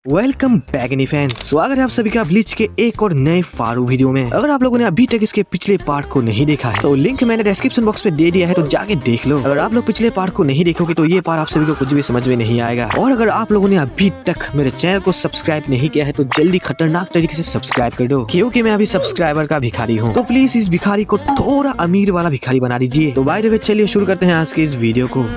Welcome back any fans, स्वागत है आप सभी का ब्लीच के एक और नए फारू वीडियो में। अगर आप लोगों ने अभी तक इसके पिछले पार्ट को नहीं देखा है तो लिंक मैंने डिस्क्रिप्शन बॉक्स में दे दिया है, तो जाके देख लो। अगर आप लोग पिछले पार्ट को नहीं देखोगे तो ये पार्ट आप सभी को कुछ भी समझ में नहीं आएगा। और अगर आप लोगों ने अभी तक मेरे चैनल को सब्सक्राइब नहीं किया है तो जल्दी खतरनाक तरीके से सब्सक्राइब कर दो, क्योंकि मैं अभी सब्सक्राइबर का भिखारी हूँ। तो प्लीज इस भिखारी को थोड़ा अमीर वाला भिखारी बना दीजिए। तो बाय द वे चलिए शुरू करते हैं आज के इस वीडियो को।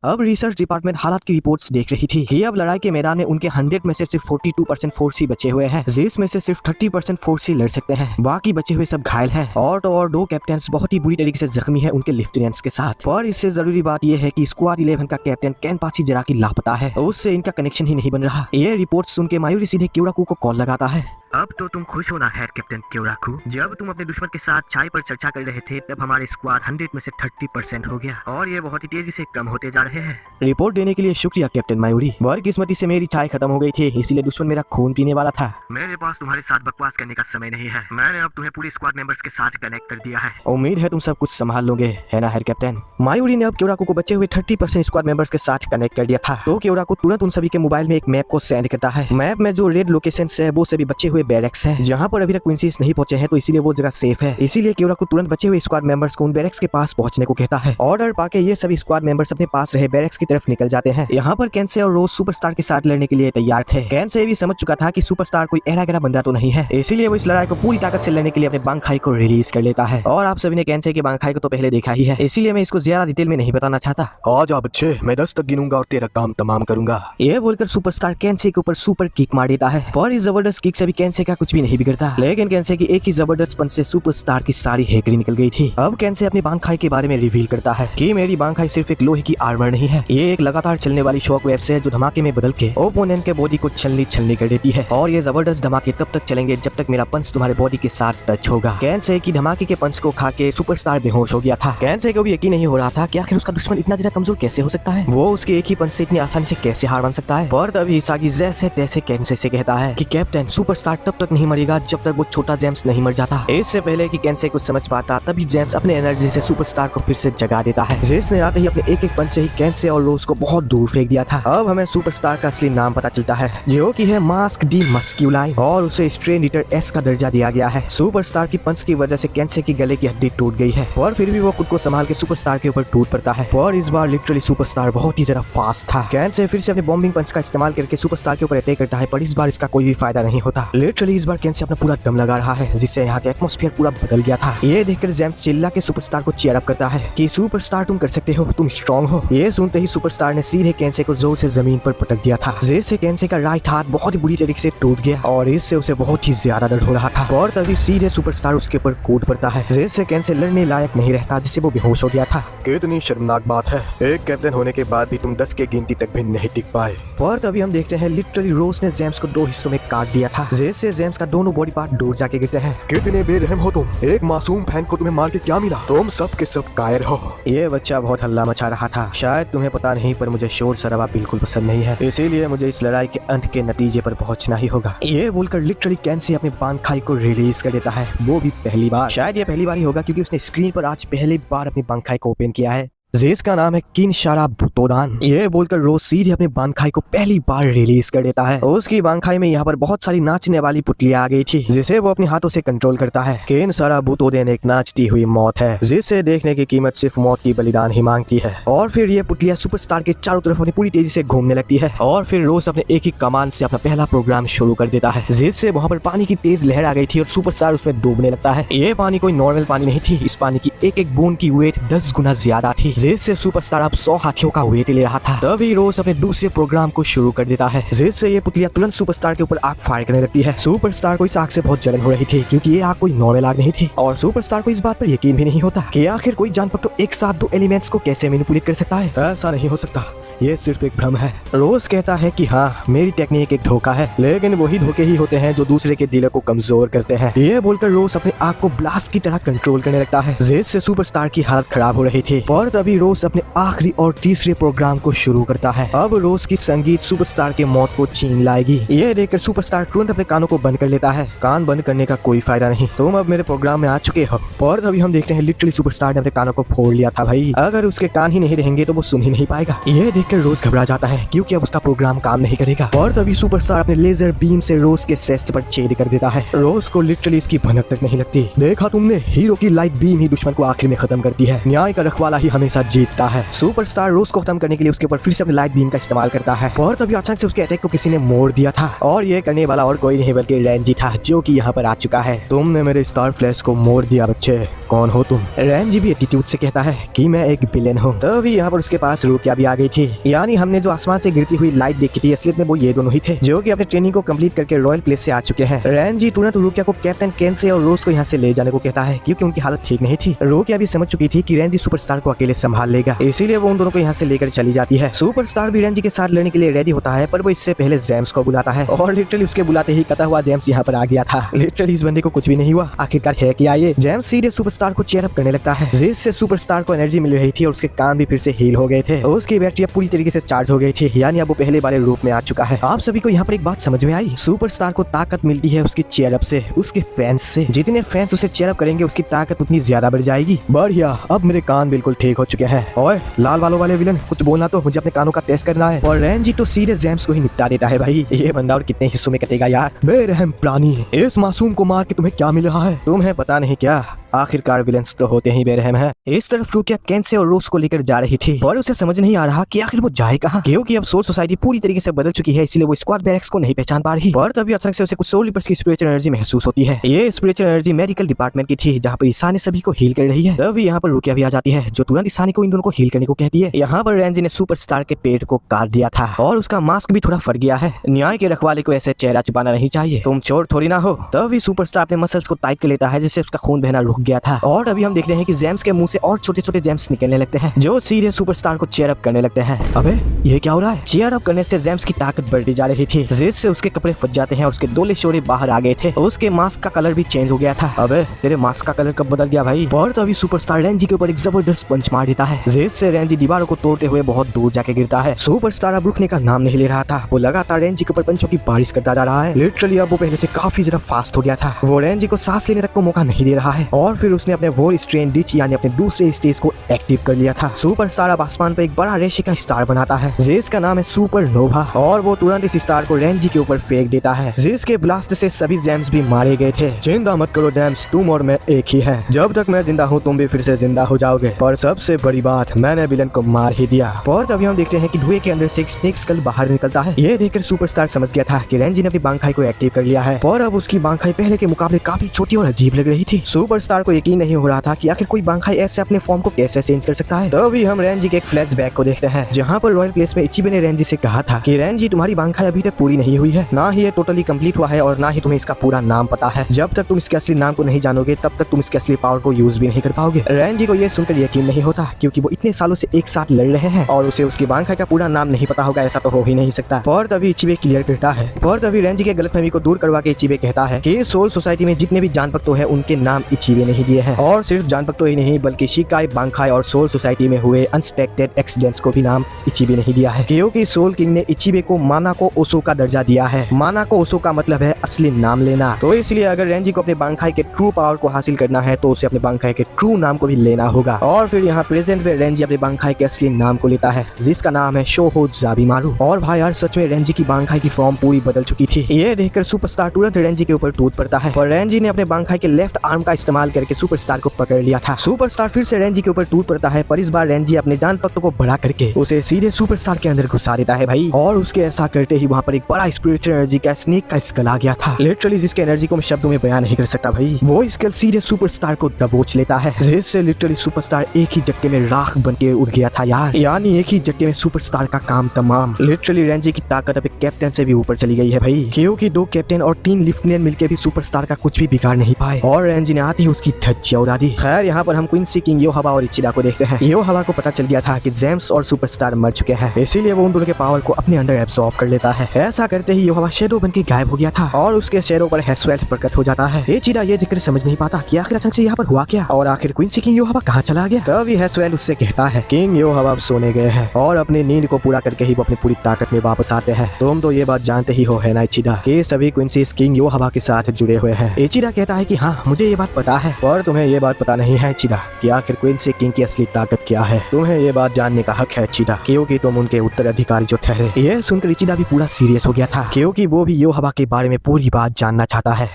अब रिसर्च डिपार्टमेंट हालात की रिपोर्ट्स देख रही थी कि अब लड़ाई के मैदान में उनके 100 में से सिर्फ 42% फोर्स ही बचे हुए हैं, जिसमें से सिर्फ 30% फोर्स ही लड़ सकते हैं। बाकी बचे हुए सब घायल हैं और तो और 2 कैप्टन्स बहुत ही बुरी तरीके से जख्मी हैं उनके लेफ्टिनेंट्स के साथ। पर इससे जरूरी बात यह है कि स्क्वाड 11 का कैप्टन केनपाची जराकी लापता है, उससे इनका कनेक्शन ही नहीं बन रहा। ये रिपोर्ट सुन के मायूरी सीधे क्योराकू को कॉल लगाता है। अब तो तुम खुश होना है कैप्टन क्योराकू, जब तुम अपने दुश्मन के साथ चाय पर चर्चा कर रहे थे तब हमारे स्क्वाड 100 में से 30% हो गया और ये बहुत ही तेजी से कम होते जा रहे हैं। रिपोर्ट देने के लिए शुक्रिया कैप्टन मायूरी, बदकिस्मती से मेरी चाय खत्म हो गई थी, इसीलिए दुश्मन मेरा खून पीने वाला था। मेरे पास तुम्हारे साथ बकवास करने का समय नहीं है, मैंने अब तुम्हें पूरे स्क्वाड मेंबर्स के साथ कनेक्ट कर दिया है। उम्मीद है तुम सब कुछ संभाल लोगे, है ना हेड कैप्टन। मायूरी ने अब क्योराकू को बचे हुए 30% स्क्वाड मेंबर्स के साथ कनेक्ट कर दिया था, तो क्योराकू तुरंत उन सभी के मोबाइल में एक मैप को सेंड करता है। मैप में जो रेड लोकेशन है वो सभी बचे हुए बैरक्स है, जहाँ पर अभी तक क्विंसीज नहीं पहुंचे हैं, तो इसीलिए वो जगह सेफ है। इसीलिए क्योराकू तुरंत बचे हुए स्क्वाड मेंबर्स को उन बैरक्स के पास पहुंचने को कहता है। ऑर्डर पाके ये सभी स्क्वाड मेंबर्स अपने पास रहे बैरक्स की तरफ निकल जाते हैं। यहाँ पर कैंसे और रोज सुपरस्टार के साथ लड़ने के लिए तैयार थे। कैंसे भी समझ चुका था कि सुपरस्टार कोई एरा गहरा बंदा तो नहीं है, इसीलिए वो इस लड़ाई को पूरी ताकत से लड़ने के लिए अपने बांखाई को रिलीज कर लेता है। और आप सभी ने कैंसे के बांखाई को तो पहले देखा ही है, इसीलिए मैं इसको ज्यादा डिटेल में नहीं बताना चाहता। आ जा बच्चे, मैं 10 तक गिनूंगा और तेरा काम तमाम करूंगा। ये बोलकर सुपरस्टार कैंसे के ऊपर सुपर किक मार देता है, पर इस जबरदस्त किक से भी कैंसे का कुछ भी नहीं बिगड़ता। लेकिन कैंसे की एक ही जबरदस्त पंच से सुपरस्टार की सारी हैकरी निकल गई थी। अब कैंसे अपनी बांखाई के बारे में रिवील करता है कि मेरी बांखाई सिर्फ एक लोहे की आर्मर नहीं है, ये एक लगातार चलने वाली शॉक वेव है जो धमाके में बदल के ओपोनेंट के बॉडी को छलनी कर देती है। और ये जबरदस्त धमाके तब तक चलेंगे जब तक मेरा पंच तुम्हारे बॉडी के साथ टच होगा। कैंसे की धमाके के पंच को खा के सुपरस्टार बेहोश हो गया था। कैंसे को भी यकीन नहीं हो रहा था कि आखिर उसका दुश्मन इतना ज्यादा कमजोर कैसे हो सकता है, वो उसके एक ही पंच से इतनी आसानी से कैसे हार मान सकता है। पर तभी सागी जैसे तैसे कैंसे से कहता है कि कैप्टन सुपरस्टार तब तक नहीं मरेगा जब तक वो छोटा जेम्स नहीं मर जाता। इससे पहले कि कैंसे कुछ समझ पाता तभी जेम्स अपने एनर्जी से सुपरस्टार को फिर से जगा देता है, जिसने आते ही अपने एक पंच से ही कैंसे और रोज को बहुत दूर फेंक दिया था। अब हमें सुपरस्टार का असली नाम पता चलता है, जो कि है मास्क डी मस्क्यूलाइन, और उसे स्ट्रेन ईटर एस का दर्जा दिया गया है। सुपरस्टार की पंच की वजह से कैंसे की गले की हड्डी टूट गई है, और फिर भी वो खुद को संभाल के सुपरस्टार के ऊपर टूट पड़ता है। और इस बार लिटरली सुपरस्टार बहुत ही ज्यादा फास्ट था। कैंसे फिर से अपने बॉम्बिंग पंच का इस्तेमाल करके सुपरस्टार के ऊपर अटैक करता है, पर इस बार इसका कोई भी फायदा नहीं होता। लिटरली इस बार कैंसे अपना पूरा दम लगा रहा है, जिससे यहाँ का एटमॉस्फेयर पूरा बदल गया था। ये देखकर जेम्स चिल्ला के सुपरस्टार को चीयर अप करता है कि सुपरस्टार तुम कर सकते हो, तुम स्ट्रॉन्ग हो। ये सुनते ही सुपरस्टार ने सीधे कैंसे को जोर से जमीन पर पटक दिया था, जिससे कैंसे का राइट हाथ बहुत ही बुरी तरीके से टूट गया और इससे उसे बहुत ही ज्यादा दर्द हो रहा था। और तभी सीधे सुपरस्टार उसके ऊपर कूद पड़ता है, जिससे कैंसे लड़ने लायक नहीं रहता, जिससे वो बेहोश हो गया था। कितनी शर्मनाक बात है, एक कैप्टन होने के बाद भी तुम 10 के गिनती तक भी नहीं टिक पाए। और तभी हम देखते हैं लिटरली रोज ने जेम्स को 2 हिस्सों में काट दिया था, जिससे जेम्स का दोनों बॉडी पार्ट दूर जाके गिरते हैं। कितने बेरहम हो तुम, एक मासूम फैन को तुम्हें मार के क्या मिला, तुम सब के सब कायर हो। ये बच्चा बहुत हल्ला मचा रहा था, शायद तुम्हें पता नहीं पर मुझे शोर शराबा बिल्कुल पसंद नहीं है, इसीलिए मुझे इस लड़ाई के अंत के नतीजे पर पहुंचना ही होगा। ये बोलकर लिटरली कैंसे अपने बांखाई को रिलीज कर देता है, वो भी पहली बार। शायद ये पहली बार ही होगा क्योंकि उसने स्क्रीन पर आज पहली बार अपनी बांखाई को ओपन किया है, जिसका नाम है किनशारा बुतोदान। ये बोलकर रोज सीधे अपने बांखाई को पहली बार रिलीज कर देता है। उसकी बांखाई में यहाँ पर बहुत सारी नाचने वाली पुतलियां आ गई थी, जिसे वो अपने हाथों से कंट्रोल करता है। किनशारा बुतोदान एक नाचती हुई मौत है, जिसे देखने की कीमत सिर्फ मौत की बलिदान ही मांगती है। और फिर ये पुतलियां सुपरस्टार के चारों तरफ अपनी पूरी तेजी से घूमने लगती है, और फिर रोज अपने एक ही कमान से अपना पहला प्रोग्राम शुरू कर देता है, जिससे वहाँ पर पानी की तेज लहर आ गई थी और सुपरस्टार उसमें डूबने लगता है। ये पानी कोई नॉर्मल पानी नहीं थी, इस पानी की एक एक बूंद की वेट 10 गुना ज्यादा थी, जिससे सुपरस्टार अब 100 हाथियों का वेट ले रहा था। तभी रोज अपने दूसरे प्रोग्राम को शुरू कर देता है, जिससे ये पुतलियां तुरंत सुपरस्टार के ऊपर आग फायर करने लगती है। सुपरस्टार को इस आग से बहुत जलन हो रही थी, क्योंकि ये आग कोई नॉर्मल आग नहीं थी, और सुपरस्टार को इस बात पर यकीन भी नहीं होता कि आखिर कोई जानवर तो एक साथ 2 एलिमेंट्स को कैसे मैनिपुलेट कर सकता है। ऐसा नहीं हो सकता, ये सिर्फ एक भ्रम है। रोज कहता है कि हाँ मेरी टेक्निक एक धोखा है, लेकिन वही धोखे ही होते हैं जो दूसरे के दिलों को कमजोर करते हैं। ये बोलकर रोज अपने आग को ब्लास्ट की तरह कंट्रोल करने लगता है, जिससे सुपरस्टार की हालत खराब हो रही थी। और तभी रोज अपने आखिरी और तीसरे प्रोग्राम को शुरू करता है। अब रोज की संगीत सुपरस्टार के मौत को छीन लाएगी। ये देखकर सुपरस्टार तुरंत अपने कानों को बंद कर लेता है। कान बंद करने का कोई फायदा नहीं, तुम अब मेरे प्रोग्राम में आ चुके हो। और तभी हम देखते हैं लिटरली सुपरस्टार ने अपने कानों को फोड़ लिया था भाई, अगर उसके कान ही नहीं रहेंगे तो वो सुन ही नहीं पाएगा। ये देखकर रोज घबरा जाता है क्योंकि अब उसका प्रोग्राम काम नहीं करेगा। और तभी सुपरस्टार अपने लेजर बीम से रोज के चेस्ट पर छेद कर देता है। रोज को लिटरली इसकी भनक तक नहीं लगती। देखा तुमने, हीरो की लाइट बीम ही दुश्मन को आखिर में खत्म करती है। न्याय का रखवाला ही हमेशा जीतता है। सुपरस्टार रोज को खत्म करने के लिए उसके ऊपर फिर से अपने लाइट बीम का इस्तेमाल करता है और तभी अचानक से उसके अटैक को किसी ने मोड़ दिया था और ये करने वाला और कोई नहीं बल्कि रेंजी था जो कि यहाँ पर आ चुका है। तुमने मेरे स्टार फ्लैश को मोड़ दिया बच्चे, कौन हो तुम? रेंजी भी एटीट्यूड से कहता है कि मैं एक विलेन हूँ। तभी यहाँ पर उसके पास रुकिया भी आ गई थी। यानी हमने जो आसमान से गिरती हुई लाइट देखी थी असलियत में वो ये दोनों ही थे जो कि अपने ट्रेनिंग को कंप्लीट करके रॉयल प्लेस से आ चुके हैं। रेंजी तुरंत रुकिया को कैप्टन केन से और रोज को यहाँ से ले जाने को कहता है क्योंकि उनकी हालत ठीक नहीं थी। रुकिया भी समझ चुकी थी कि रेंजी सुपरस्टार को अकेले संभाल लेगा, इसीलिए वो उन दोनों को यहाँ से लेकर चली जाती है। सुपरस्टार भी रेंजी के साथ लड़ने के लिए रेडी होता है पर वो इससे पहले जेम्स को बुलाता है और लिटरली उसके बुलाते ही कटा हुआ जेम्स यहाँ पर आ गया था। लिटरली इस बंदे को कुछ भी नहीं हुआ, आखिरकार है क्या ये? जेम्स सीधे सुपरस्टार को चेयर अप करने लगता है जिससे सुपरस्टार को एनर्जी मिल रही थी और उसके कान भी फिर से हील हो गए थे। उसकी बैटरी अब पूरी तरीके से चार्ज हो गई थी, यानी अब वो पहले वाले रूप में आ चुका है। आप सभी को यहाँ पर एक बात समझ में आई, सुपरस्टार को ताकत मिलती है उसकी चेयर अप से, उसके फैंस से। जितने फैंस उसे चेयर अप करेंगे उसकी ताकत उतनी ज्यादा बढ़ जाएगी। बढ़िया, अब मेरे कान बिल्कुल ठीक हो चुके हैं। ओए लाल बालों वाले विलन, कुछ बोलना तो, मुझे अपने कानों का टेस्ट करना है। और रेंजी तो सीधे जेम्स को ही निपटा देता है। भाई ये बंदा और कितने हिस्सों में कटेगा यार। बेरहम प्राणी, इस मासूम को मार के तुम्हें क्या मिल रहा है? तुम्हें पता नहीं क्या, आखिरकार विलेंस तो होते ही बेरहम है। इस तरफ रुकिया केन से और रोज को लेकर जा रही थी और उसे समझ नहीं आ रहा कि आखिर वो जाए कहाँ, क्योंकि अब सोल सोसाइटी पूरी तरीके से बदल चुकी है, इसलिए वो स्क्वाड बैरक्स को नहीं पहचान पा रही। और तभी अचानक से उसे कुछ सोल रिपर्स की स्पिरिचुअल एनर्जी महसूस होती है। ये स्पिरिचुअल एनर्जी मेडिकल डिपार्टमेंट की थी जहाँ पर ईसा ने सभी को हील कर रही है। तभी यहाँ पर रुकिया भी आ जाती है जो तुरंत ईसा को इन दोनों को हील करने को कहती है। यहाँ पर रेंजी ने सुपरस्टार के पेट को काट दिया था और उसका मास्क भी थोड़ा फट गया है। न्याय के रखवाले को ऐसे चेहरा छुपाना नहीं चाहिए, तुम चोर थोड़ी ना हो। तभी सुपरस्टार अपने मसल्स को टाइट कर लेता है जिससे उसका खून बहना रुक गया था। और अभी हम देख रहे हैं कि जेम्स के मुंह से और छोटे छोटे जेम्स निकलने लगते हैं जो सीधे सुपरस्टार को चेयर अप करने लगते हैं। अबे ये क्या हो रहा है? चेयर अप करने से जेम्स की ताकत बढ़ती जा रही थी जिससे उसके कपड़े फट जाते हैं और उसके दोले शोरे बाहर आ गए थे। उसके मास्क का कलर भी चेंज हो गया था। अबे तेरे मास्क का कलर कब बदल गया भाई? और तभी सुपरस्टार रेंजी के ऊपर एक जबरदस्त पंच मार देता है जिससे रेंजी दीवारों को तोड़ते हुए बहुत दूर जाके गिरता है। सुपरस्टार अब रुकने का नाम नहीं ले रहा था, वो लगातार रेंजी के ऊपर पंचों की बारिश करता जा रहा है। लिटरली अब वो पहले से काफी ज्यादा फास्ट हो गया था। वो रेंजी को सांस लेने तक को मौका नहीं दे रहा है और फिर उसने अपने वॉर स्ट्रेन डिच यानी अपने दूसरे स्टेज को एक्टिव कर लिया था। सुपरस्टार अब आसमान पर एक बड़ा रेशे का स्टार बनाता है जिसका नाम है सुपरनोवा और वो तुरंत इस स्टार को रेंजी के ऊपर फेंक देता है जिसके ब्लास्ट से सभी जेम्स भी मारे गए थे। चिंता मत करो जेम्स, तुम और मैं एक ही है। जब तक मैं जिंदा हूँ तुम भी फिर से जिंदा हो जाओगे। और सबसे बड़ी बात, मैंने विलन को मार ही दिया। और तभी हम देखते हैं कि धुएं के अंदर से एक स्नेक स्कल बाहर निकलता है। ये देखकर सुपरस्टार समझ गया था कि रेंजी ने अपनी बांखाई को एक्टिव कर लिया है और अब उसकी बांखाई पहले के मुकाबले काफी छोटी और अजीब लग रही थी। सुपरस्टार को यकीन नहीं हो रहा था कि आखिर कोई बांखाई ऐसे अपने फॉर्म को कैसे चेंज कर सकता है। तभी हम रेंजी के एक फ्लैशबैक को देखते हैं जहाँ पर रॉयल प्लेस में इचिबे ने रेंजी से कहा था कि रेंजी तुम्हारी बांखाई अभी तक पूरी नहीं हुई है, ना ही ये टोटली कंप्लीट हुआ है और ना ही तुम्हें इसका पूरा नाम पता है। जब तक तुम इसके असली नाम को नहीं जानोगे तब तक तुम इसके असली पावर को यूज भी नहीं कर पाओगे। रेंजी को ये सुनकर यकीन नहीं होता क्योंकि वो इतने सालों से एक साथ लड़ रहे हैं और उसे उसकी बांखाई का पूरा नाम नहीं पता होगा, ऐसा तो हो ही नहीं सकता। और तभी इचिबे क्लियर करता है और तभी रेंजी के गलतफहमी को दूर करवा के इचिबे कहता है कि सोल सोसाइटी में जितने भी जानपक्तो हैं उनके नाम इचिबे नहीं दिए हैं और सिर्फ जानपक्तो ही नहीं बल्कि शिकाई, बांखाई और सोल सोसाइटी में हुए अनएक्सपेक्टेड एक्सीडेंट्स को भी नाम इचिबे नहीं दिया है क्योंकि सोल किंग ने इचिबे को मानाको ओसो का दर्जा दिया है। मानाको ओसो का मतलब है असली नाम लेना, तो इसलिए अगर रेंजी को अपने बांखाई के ट्रू पावर को हासिल करना है तो उसे अपने बांखाई के ट्रू नाम को भी लेना होगा। और फिर यहाँ प्रेजेंट में रेंजी अपने बांखाई के असली नाम को लेता है जिसका नाम है शोहो जाबिमारू। और भाई यार सच में रेंजी की बांखाई की फॉर्म पूरी बदल चुकी थी। ये देखकर सुपरस्टार तुरंत रेंजी के ऊपर टूट पड़ता है और रेंजी ने अपने बांखाई के लेफ्ट आर्म का इस्तेमाल करके सुपरस्टार को पकड़ लिया था। सुपरस्टार फिर से रेंजी के ऊपर टूट पड़ता है पर इस बार रेंजी अपने जान पक्तों को बढ़ा करके उसे सीधे सुपरस्टार के अंदर घुसा देता है भाई। और उसके ऐसा करते ही वहाँ पर एक बड़ा स्पिरिचुअल एनर्जी का स्नेक का स्कल आ गया था, लिटरली जिसके एनर्जी को मैं शब्दों में बयान नहीं कर सकता भाई। वो स्कल सीधे सुपरस्टार को दबोच लेता है जिससे लिटरली सुपरस्टार एक ही झटके में राख बन के उड़ गया था यार, यानी एक ही झटके में सुपरस्टार का काम तमाम। लिटरली रेंजी की ताकत अब कैप्टन से भी ऊपर चली गई है भाई क्योंकि 2 कैप्टन और 3 लेफ्टिनेंट मिलकर भी सुपरस्टार का कुछ भी बिगाड़ नहीं पाए और रेंजी ने आते ही उसकी धज्जियां उड़ा दी। खैर यहाँ पर हम क्वींसी किंग योहाबा और इचिदा को देखते हैं। योहाबा को पता चल गया था कि जेम्स और सुपरस्टार मर चुके हैं, इसीलिए वो उन दोनों के पावर को अपने अंदर एब्सॉर्ब कर लेता है। ऐसा करते ही योहाबा शैडो बन के गायब हो गया था और उसके शैडो पर हेस्वेल प्रकट हो जाता है। इचिदा ये देखकर समझ नहीं पाता कि आखिर अचानक से यहाँ पर हुआ क्या और आखिर क्वींसी किंग योहाबा कहाँ चला गया। तभी हेस्वेल उससे कहता है किंग योहाबा अब सोने गए हैं और अपनी नींद को पूरा करके ही वो अपनी पूरी ताकत में वापस आते हैं। तुम तो ये बात जानते ही हो है ना इचिदा कि सभी क्वींसीज किंग योहाबा के साथ जुड़े हुए हैं। इचिदा कहता है कि हाँ मुझे ये बात पता है पर तुम्हें ये बात पता नहीं है चिदा कि आखिर क्वीन से किंग की असली ताकत क्या है। तुम्हें ये बात जानने का हक है चिदा, क्योंकि तुम उनके उत्तराधिकारी जो ठहरे। ये सुनकर इचिदा भी पूरा सीरियस हो गया था, क्योंकि वो भी योहबा के बारे में पूरी बात जानना चाहता है।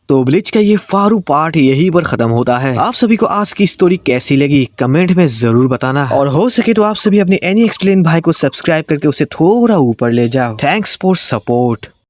तो ब्लिच का ये फारू पार्ट यहीं पर खत्म होता है। आप सभी को आज की स्टोरी कैसी लगी कमेंट में जरूर बताना, और हो सके तो आप सभी अपने एनी एक्सप्लेन भाई को सब्सक्राइब करके उसे थोड़ा ऊपर ले जाओ। Thanks for support.